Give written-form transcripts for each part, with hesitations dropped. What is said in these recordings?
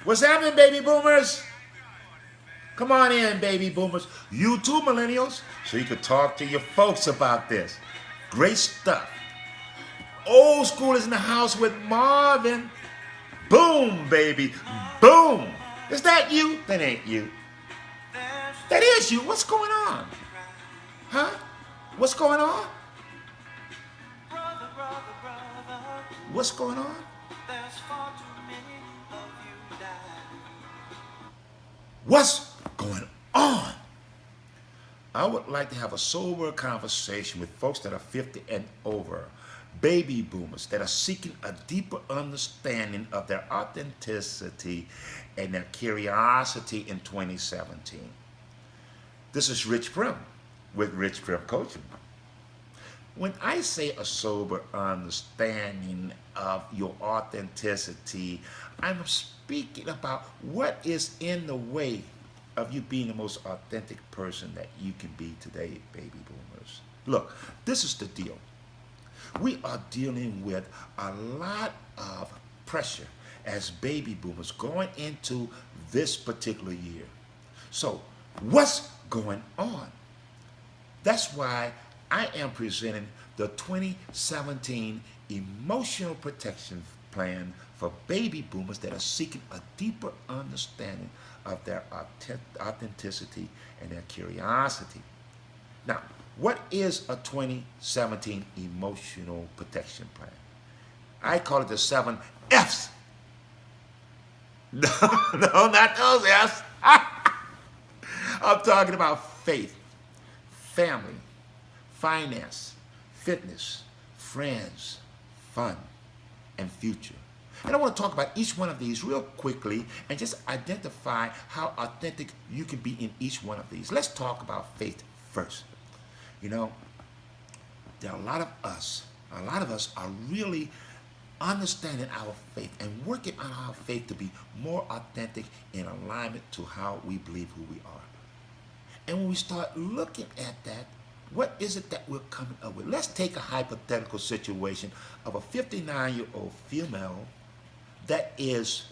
What's happening, baby boomers? Come on in, baby boomers. You too, millennials, so you could talk to your folks about this. Great stuff. Old school is in the house with Marvin. Boom, baby. Boom. Is that you? That ain't you. That is you. What's going on? Huh? What's going on? What's going on? What's going on? I would like to have a sober conversation with folks that are 50 and over, baby boomers that are seeking a deeper understanding of their authenticity and their curiosity in 2017. This is Rich Prim with Rich Prim Coaching. When I say a sober understanding of your authenticity, I'm speaking about what is in the way of you being the most authentic person that you can be today, baby boomers. Look, this is the deal. We are dealing with a lot of pressure as baby boomers going into this particular year. So, what's going on? That's why I am presenting the 2017 Emotional Protection Plan for baby boomers that are seeking a deeper understanding of their authenticity and their curiosity. Now, what is a 2017 Emotional Protection Plan? I call it the 7 F's. No, no, not those F's. I'm talking about faith, family, finance, fitness, friends, fun, and future. And I want to talk about each one of these real quickly and just identify how authentic you can be in each one of these. Let's talk about faith first. You know, there are a lot of us are really understanding our faith and working on our faith to be more authentic in alignment to how we believe who we are. And when we start looking at that, what is it that we're coming up with? Let's take a hypothetical situation of a 59-year-old female that is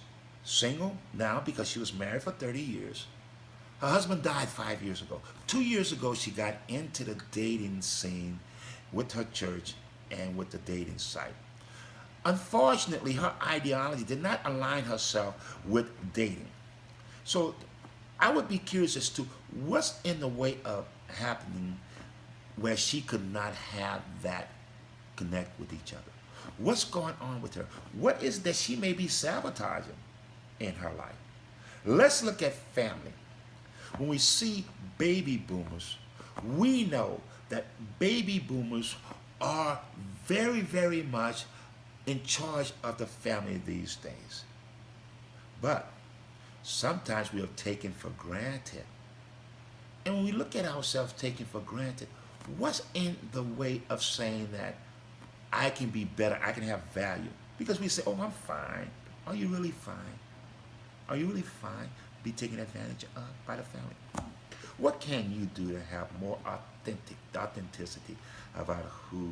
single now because she was married for 30 years. Her husband died 5 years ago. 2 years ago, she got into the dating scene with her church and with the dating site. Unfortunately, her ideology did not align herself with dating. So I would be curious as to what's in the way of happening where she could not have that connect with each other. What's going on with her? What is that she may be sabotaging in her life? Let's look at family. When we see baby boomers, we know that baby boomers are very, very much in charge of the family these days. But sometimes we are taken for granted. And when we look at ourselves taken for granted, what's in the way of saying that I can be better, I can have value? Because we say, oh, I'm fine. Are you really fine? Are you really fine? Be taken advantage of by the family. What can you do to have more authenticity about who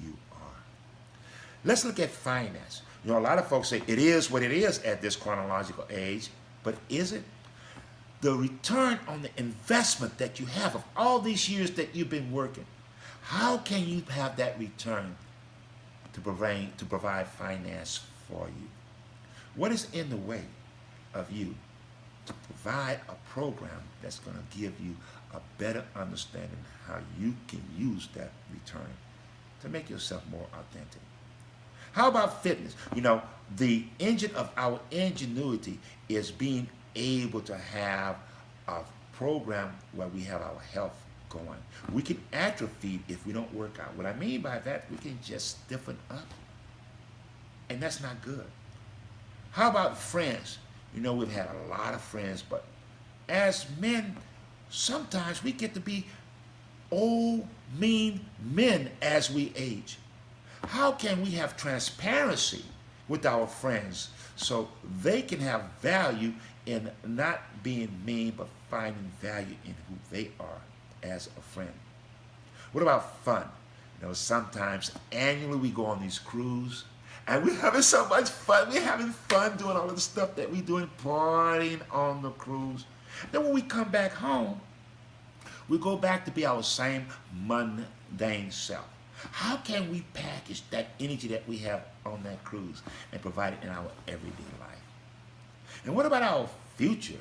you are? Let's look at finance. You know, a lot of folks say it is what it is at this chronological age, but is it? The return on the investment that you have of all these years that you've been working, how can you have that return to provide finance for you? What is in the way of you to provide a program that's going to give you a better understanding how you can use that return to make yourself more authentic? How about fitness? You know, the engine of our ingenuity is being able to have a program where we have our health going. We can atrophy if we don't work out. What I mean by that, we can just stiffen up. And that's not good. How about friends? You know, we've had a lot of friends, but as men, sometimes we get to be old, mean men as we age. How can we have transparency with our friends so they can have value in not being mean, but finding value in who they are as a friend? What about fun? You know, sometimes annually we go on these cruises, And we're having so much fun. We're having fun doing all of the stuff that we're doing, partying on the cruise. Then when we come back home, we go back to be our same mundane self. How can we package that energy that we have on that cruise and provide it in our everyday life? And what about our future?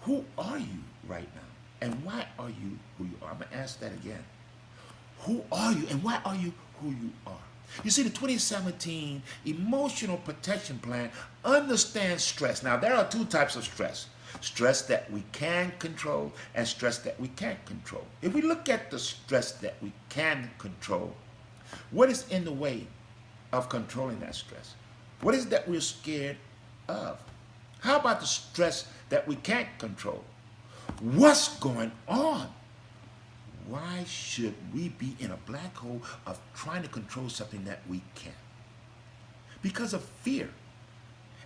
Who are you right now? And why are you who you are? I'm going to ask that again. Who are you and why are you who you are? You see, the 2017 Emotional Protection Plan understands stress. Now, there are two types of stress. Stress that we can control and stress that we can't control. If we look at the stress that we can control, what is in the way of controlling that stress? What is it that we're scared of? How about the stress that we can't control? What's going on? Why should we be in a black hole of trying to control something that we can't? Because of fear.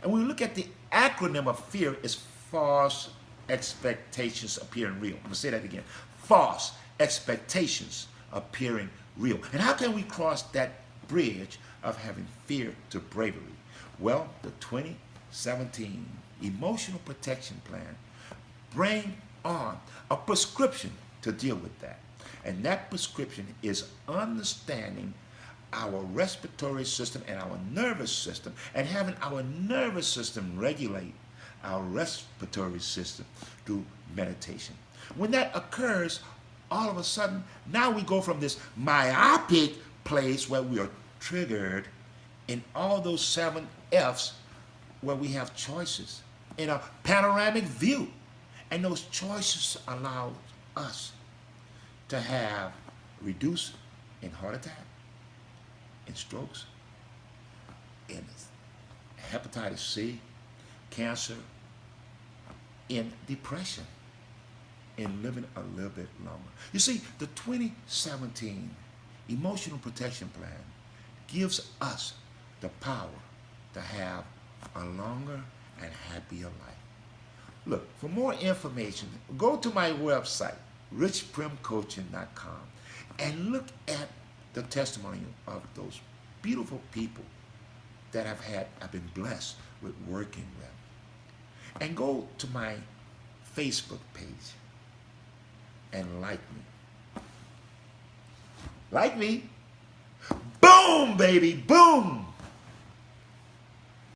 And when we look at the acronym of fear, it's false expectations appearing real. I'm going to say that again. False expectations appearing real. And how can we cross that bridge of having fear to bravery? Well, the 2017 Emotional Protection Plan bring on a prescription to deal with that. And that prescription is understanding our respiratory system and our nervous system and having our nervous system regulate our respiratory system through meditation. When that occurs, all of a sudden, now we go from this myopic place where we are triggered in all those 7 F's where we have choices in a panoramic view. And those choices allow us to have reduce in heart attack, in strokes, in hepatitis C, cancer, in depression, in living a little bit longer. You see, the 2017 Emotional Protection Plan gives us the power to have a longer and happier life. Look, for more information, go to my website, richprimcoaching.com, and look at the testimony of those beautiful people that I've been blessed with working with. And go to my Facebook page and like me. Like me. Boom, baby, boom.